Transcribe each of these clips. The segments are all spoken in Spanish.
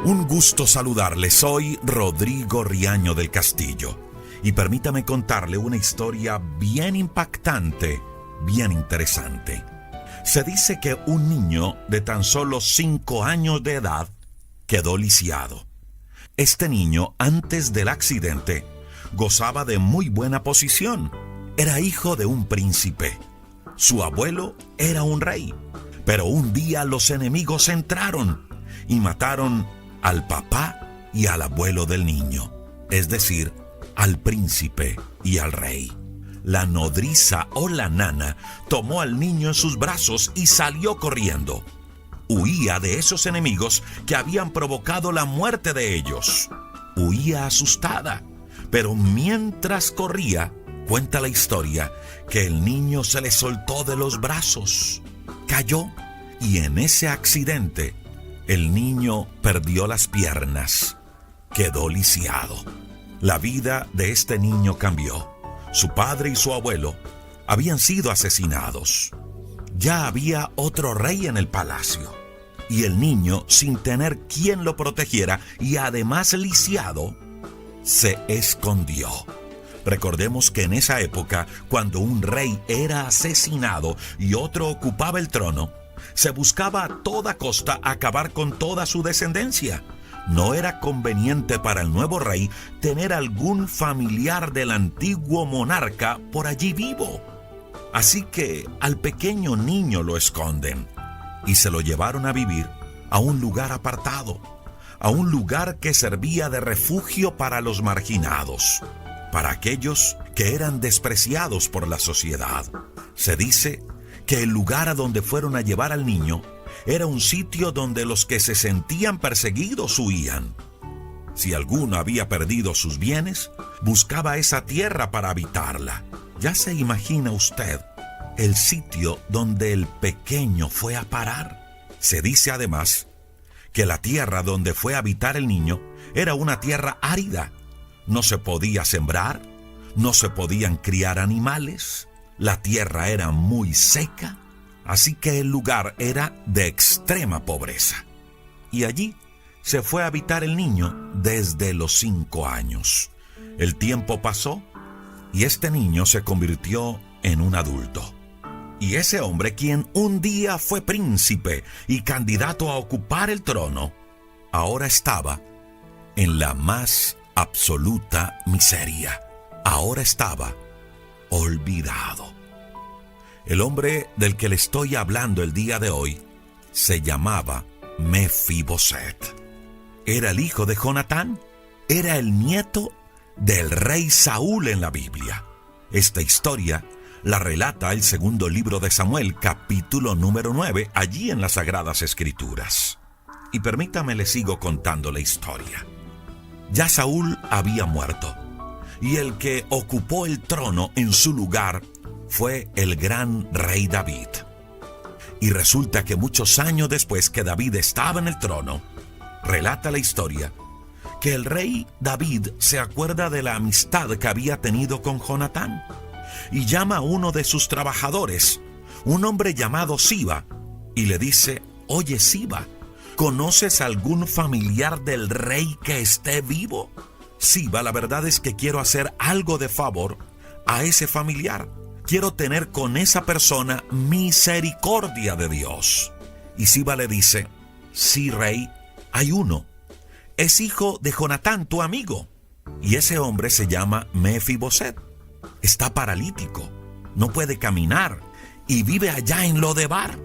Un gusto saludarle, soy Rodrigo Riaño del Castillo y permítame contarle una historia bien impactante, bien interesante. Se dice que un niño de tan solo 5 años de edad quedó lisiado. Este niño, antes del accidente, gozaba de muy buena posición. Era hijo de un príncipe. Su abuelo era un rey. Pero un día los enemigos entraron y mataron al papá y al abuelo del niño, es decir, al príncipe y al rey. La nodriza o la nana tomó al niño en sus brazos y salió corriendo. Huía de esos enemigos que habían provocado la muerte de ellos. Huía asustada, pero mientras corría, cuenta la historia que el niño se le soltó de los brazos, cayó y en ese accidente el niño perdió las piernas, quedó lisiado. La vida de este niño cambió. Su padre y su abuelo habían sido asesinados. Ya había otro rey en el palacio. Y el niño, sin tener quien lo protegiera y además lisiado, se escondió. Recordemos que en esa época, cuando un rey era asesinado y otro ocupaba el trono, se buscaba a toda costa acabar con toda su descendencia. No era conveniente para el nuevo rey tener algún familiar del antiguo monarca por allí vivo. Así que al pequeño niño lo esconden y se lo llevaron a vivir a un lugar apartado, a un lugar que servía de refugio para los marginados, para aquellos que eran despreciados por la sociedad. Se dice que el lugar a donde fueron a llevar al niño era un sitio donde los que se sentían perseguidos huían. Si alguno había perdido sus bienes, buscaba esa tierra para habitarla. Ya se imagina usted el sitio donde el pequeño fue a parar. Se dice además que la tierra donde fue a habitar el niño era una tierra árida. No se podía sembrar, no se podían criar animales, la tierra era muy seca, así que el lugar era de extrema pobreza. Y allí se fue a habitar el niño desde los 5 años. El tiempo pasó y este niño se convirtió en un adulto. Y ese hombre, quien un día fue príncipe y candidato a ocupar el trono, ahora estaba en la más absoluta miseria. Ahora estaba olvidado. El hombre del que le estoy hablando el día de hoy se llamaba Mefiboset. Era el hijo de Jonatán, era el nieto del rey Saúl en la Biblia. Esta historia la relata el segundo libro de Samuel, capítulo número 9, allí en las Sagradas Escrituras. Y permítame le sigo contando la historia. Ya Saúl había muerto, y el que ocupó el trono en su lugar fue el gran rey David. Y resulta que muchos años después que David estaba en el trono, relata la historia que el rey David se acuerda de la amistad que había tenido con Jonatán y llama a uno de sus trabajadores, un hombre llamado Siba, y le dice: «Oye, Siba, ¿conoces algún familiar del rey que esté vivo? Siba, la verdad es que quiero hacer algo de favor a ese familiar. Quiero tener con esa persona misericordia de Dios». Y Siba le dice: «Sí, rey, hay uno. Es hijo de Jonatán, tu amigo. Y ese hombre se llama Mefiboset. Está paralítico, no puede caminar y vive allá en Lodebar».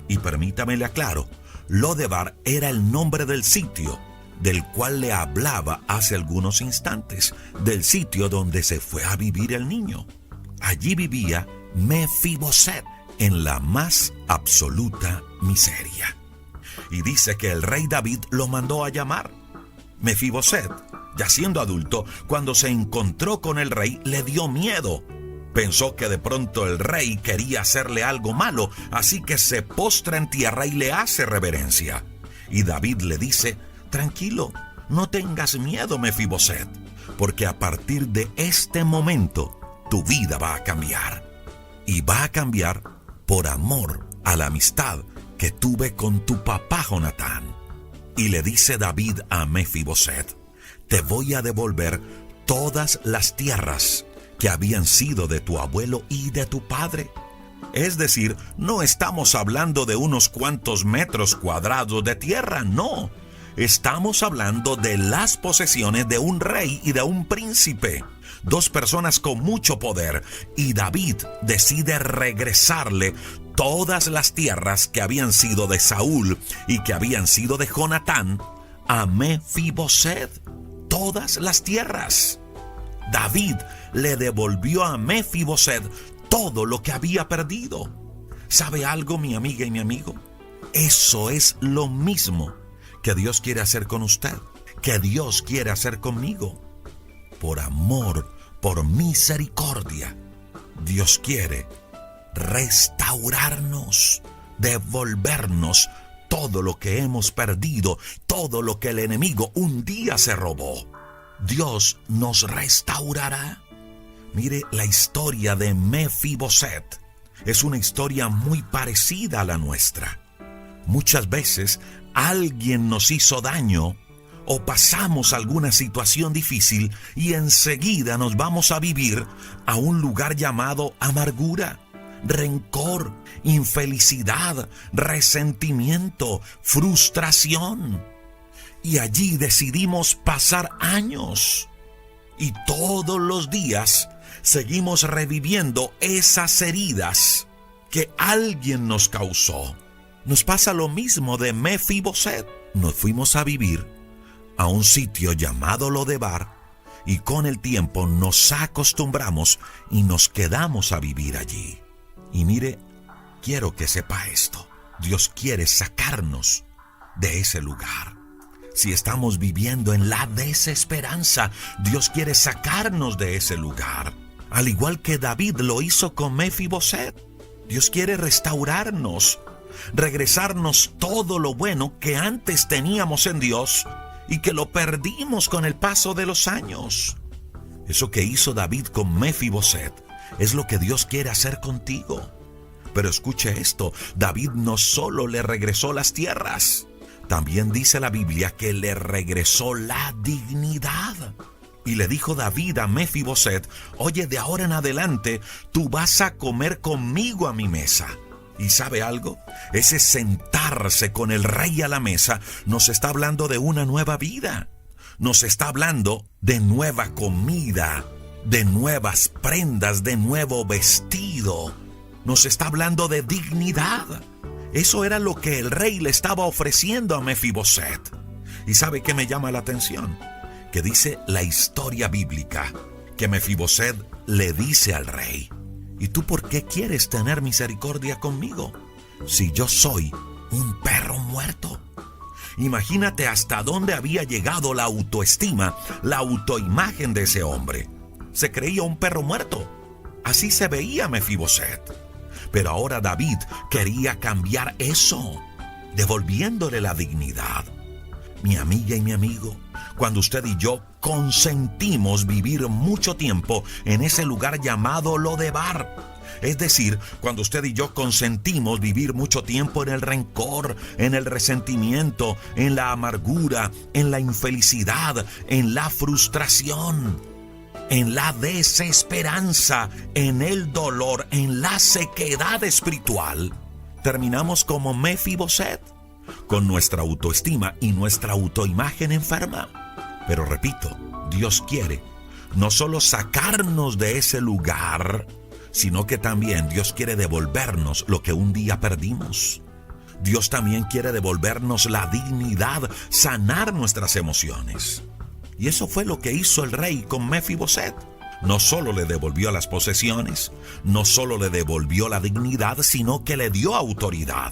Y permítame le aclaro, Lodebar era el nombre del sitio del cual le hablaba hace algunos instantes, del sitio donde se fue a vivir el niño. Allí vivía Mefiboset en la más absoluta miseria. Y dice que el rey David lo mandó a llamar. Mefiboset, ya siendo adulto, cuando se encontró con el rey, le dio miedo. Pensó que de pronto el rey quería hacerle algo malo, así que se postra en tierra y le hace reverencia. Y David le dice: «Tranquilo, no tengas miedo, Mefiboset, porque a partir de este momento tu vida va a cambiar. Y va a cambiar por amor a la amistad que tuve con tu papá Jonatán». Y le dice David a Mefiboset: te voy a devolver todas las tierras que habían sido de tu abuelo y de tu padre. Es decir, no estamos hablando de unos cuantos metros cuadrados de tierra, no. Estamos hablando de las posesiones de un rey y de un príncipe, dos personas con mucho poder, y David decide regresarle todas las tierras que habían sido de Saúl y que habían sido de Jonatán a Mefiboset. Todas las tierras. David le devolvió a Mefiboset todo lo que había perdido. ¿Sabe algo, mi amiga y mi amigo? Eso es lo mismo que Dios quiere hacer con usted, que Dios quiere hacer conmigo. Por amor, por misericordia, Dios quiere restaurarnos, devolvernos todo lo que hemos perdido, todo lo que el enemigo un día se robó. Dios nos restaurará. Mire, la historia de Mefiboset es una historia muy parecida a la nuestra. Muchas veces alguien nos hizo daño o pasamos alguna situación difícil y enseguida nos vamos a vivir a un lugar llamado amargura, rencor, infelicidad, resentimiento, frustración. Y allí decidimos pasar años. Y todos los días seguimos reviviendo esas heridas que alguien nos causó. Nos pasa lo mismo de Mefiboset. Nos fuimos a vivir a un sitio llamado Lodebar y con el tiempo nos acostumbramos y nos quedamos a vivir allí. Y mire, quiero que sepa esto. Dios quiere sacarnos de ese lugar. Si estamos viviendo en la desesperanza, Dios quiere sacarnos de ese lugar. Al igual que David lo hizo con Mefiboset. Dios quiere restaurarnos, regresarnos todo lo bueno que antes teníamos en Dios y que lo perdimos con el paso de los años. Eso que hizo David con Mefiboset es lo que Dios quiere hacer contigo. Pero escuche esto, David no solo le regresó las tierras, también dice la Biblia que le regresó la dignidad. Y le dijo David a Mefiboset: oye, de ahora en adelante tú vas a comer conmigo a mi mesa. ¿Y sabe algo? Ese sentarse con el rey a la mesa nos está hablando de una nueva vida. Nos está hablando de nueva comida, de nuevas prendas, de nuevo vestido. Nos está hablando de dignidad. Eso era lo que el rey le estaba ofreciendo a Mefiboset. ¿Y sabe qué me llama la atención? Que dice la historia bíblica que Mefiboset le dice al rey: ¿y tú por qué quieres tener misericordia conmigo si yo soy un perro muerto? Imagínate hasta dónde había llegado la autoestima, la autoimagen de ese hombre. Se creía un perro muerto. Así se veía Mefiboset. Pero ahora David quería cambiar eso, devolviéndole la dignidad. Mi amiga y mi amigo, cuando usted y yo consentimos vivir mucho tiempo en ese lugar llamado Lodebar, es decir, cuando usted y yo consentimos vivir mucho tiempo en el rencor, en el resentimiento, en la amargura, en la infelicidad, en la frustración, en la desesperanza, en el dolor, en la sequedad espiritual, terminamos como Mefiboset, con nuestra autoestima y nuestra autoimagen enferma. Pero repito, Dios quiere no solo sacarnos de ese lugar, sino que también Dios quiere devolvernos lo que un día perdimos. Dios también quiere devolvernos la dignidad, sanar nuestras emociones. Y eso fue lo que hizo el rey con Mefiboset. No solo le devolvió las posesiones, no solo le devolvió la dignidad, sino que le dio autoridad.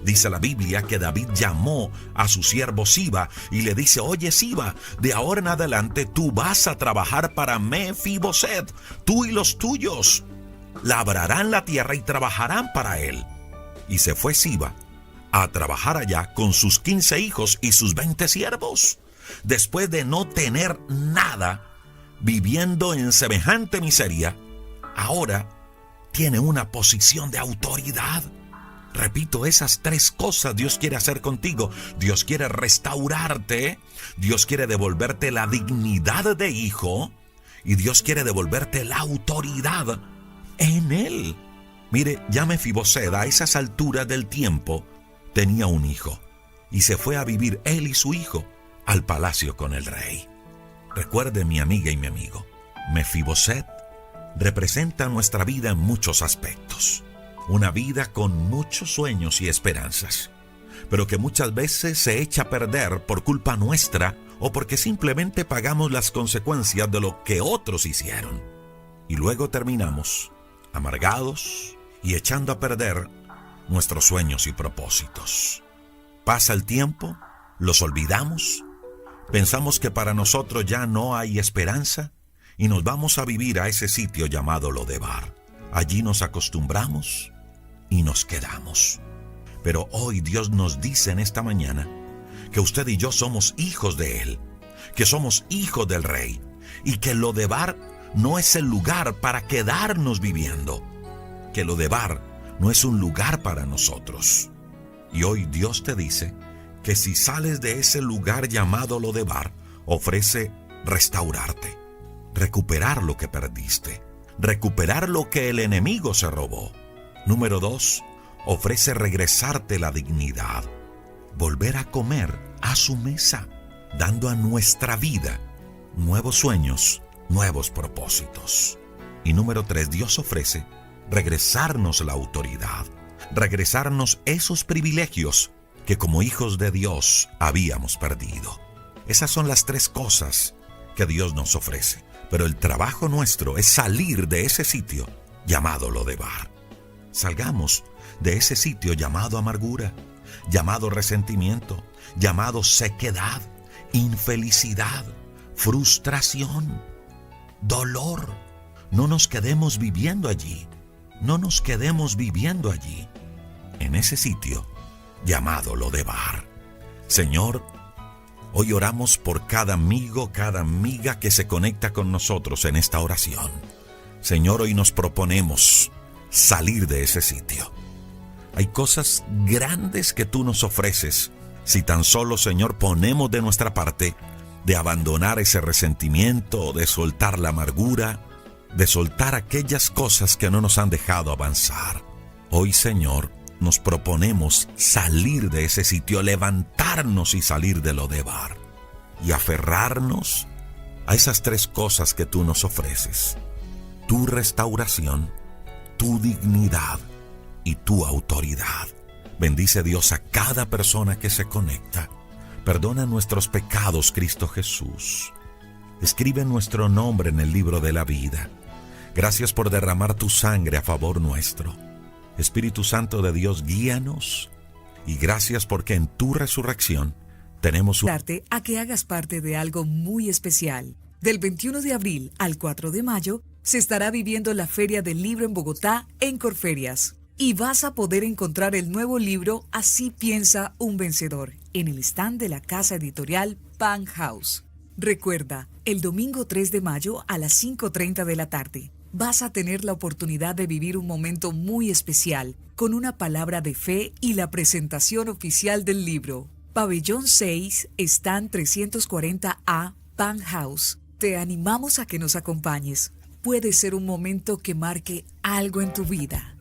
Dice la Biblia que David llamó a su siervo Siba y le dice: oye Siba, de ahora en adelante tú vas a trabajar para Mefiboset, tú y los tuyos. Labrarán la tierra y trabajarán para él. Y se fue Siba a trabajar allá con sus 15 hijos y sus 20 siervos. Después de no tener nada, viviendo en semejante miseria, ahora tiene una posición de autoridad. Repito, esas tres cosas Dios quiere hacer contigo. Dios quiere restaurarte, Dios quiere devolverte la dignidad de hijo y Dios quiere devolverte la autoridad en Él. Mire, ya Mefiboset a esas alturas del tiempo tenía un hijo y se fue a vivir él y su hijo al palacio con el rey. Recuerde, mi amiga y mi amigo, Mefiboset representa nuestra vida en muchos aspectos. Una vida con muchos sueños y esperanzas, pero que muchas veces se echa a perder por culpa nuestra o porque simplemente pagamos las consecuencias de lo que otros hicieron. Y luego terminamos amargados y echando a perder nuestros sueños y propósitos. Pasa el tiempo, los olvidamos, pensamos que para nosotros ya no hay esperanza y nos vamos a vivir a ese sitio llamado Lodebar. Allí nos acostumbramos y nos quedamos. Pero hoy Dios nos dice en esta mañana que usted y yo somos hijos de Él, que somos hijos del Rey y que Lodebar no es el lugar para quedarnos viviendo, que Lodebar no es un lugar para nosotros. Y hoy Dios te dice que si sales de ese lugar llamado Lodebar, ofrece restaurarte, recuperar lo que perdiste, recuperar lo que el enemigo se robó. Número 2, ofrece regresarte la dignidad, volver a comer a su mesa, dando a nuestra vida nuevos sueños, nuevos propósitos. Y número 3, Dios ofrece regresarnos la autoridad, regresarnos esos privilegios que como hijos de Dios habíamos perdido. Esas son las tres cosas que Dios nos ofrece. Pero el trabajo nuestro es salir de ese sitio llamado Lodebar. Salgamos de ese sitio llamado amargura, llamado resentimiento, llamado sequedad, infelicidad, frustración, dolor. No nos quedemos viviendo allí. No nos quedemos viviendo allí, en ese sitio llamado Lodebar. Señor, hoy oramos por cada amigo, cada amiga que se conecta con nosotros en esta oración. Señor, hoy nos proponemos salir de ese sitio. Hay cosas grandes que tú nos ofreces si tan solo, Señor, ponemos de nuestra parte de abandonar ese resentimiento, de soltar la amargura, de soltar aquellas cosas que no nos han dejado avanzar. Hoy, Señor, nos proponemos salir de ese sitio, levantarnos y salir de Lodebar y aferrarnos a esas tres cosas que tú nos ofreces: tu restauración, tu dignidad y tu autoridad. Bendice, Dios, a cada persona que se conecta. Perdona nuestros pecados, Cristo Jesús. Escribe nuestro nombre en el libro de la vida. Gracias por derramar tu sangre a favor nuestro. Espíritu Santo de Dios, guíanos. Y gracias porque en tu resurrección tenemos a que hagas parte de algo muy especial. Del 21 de abril al 4 de mayo se estará viviendo la Feria del Libro en Bogotá, en Corferias. Y vas a poder encontrar el nuevo libro Así piensa un vencedor en el stand de la casa editorial Pan House. Recuerda, el domingo 3 de mayo a las 5:30 de la tarde vas a tener la oportunidad de vivir un momento muy especial con una palabra de fe y la presentación oficial del libro. Pabellón 6, stand 340A, Pan House. Te animamos a que nos acompañes. Puede ser un momento que marque algo en tu vida.